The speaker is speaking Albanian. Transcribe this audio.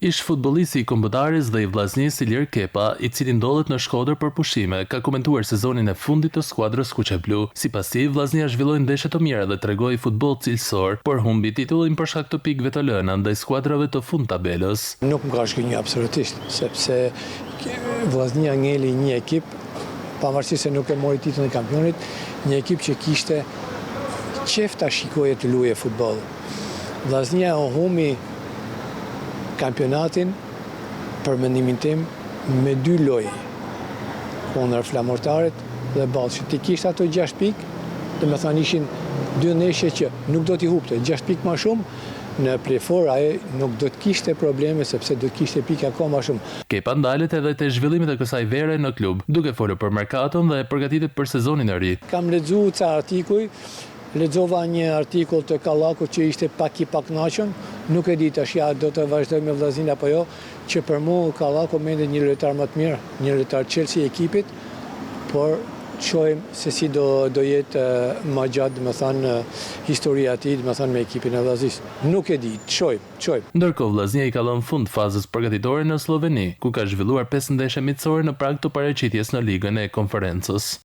Ish futbollisti i Kombëtaris dhe i vllaznisë Ilir Kepa, i cili ndodhet në Shkodër për pushime, ka komentuar sezonin e fundit të skuadrës kuqeblu. Sipas tij, vllaznia zhvilloi ndeshje të mira dhe tregoi futboll cilësor, por humbi titullin për shkak të pikëve të lëna ndaj skuadrave të fundtabelës. Nuk më ka shkënjur absolutisht, sepse vllaznia ngeli një ekip, pavarësisht se nuk e mori titullin e kampionit, një ekip që kishte qef ta shikoje të luajë futboll. Vllaznia u humbi kampionatin, për mendimin tim, me 2 lojë kundër Flamurtarit dhe Ballshit. Ti kishte ato 6 pikë, domethënë ishin 2 ndeshje që nuk do t'i hupte, 6 pikë më shumë. Në play-for ai nuk do të kishte probleme sepse do të kishte pikë akoma shumë. Kepa ndalet edhe te zhvillimet e kësaj vere në klub, duke folur për merkaton dhe përgatitet për sezonin e ri. Kam lexuar ca artikuj. Lexova një artikull të Kallakut që ishte pak i pakënaqur, nuk e di tash ja do të vazhdoj me vllaznin apo jo, që për mua Kallaku mendet një lojtar më të mirë, një lojtar Chelsea i ekipit, por shohim se si do jetë më gjatë, domethënë historia e tij, domethënë me ekipin e vllaznisë. Nuk e di, shohim. Ndërkohë vllaznia i ka lënë fund fazës përgatitore në Sloveni, ku ka zhvilluar 5 ndeshje miqësore në prag të paraqitjes në Ligën e Konferencës.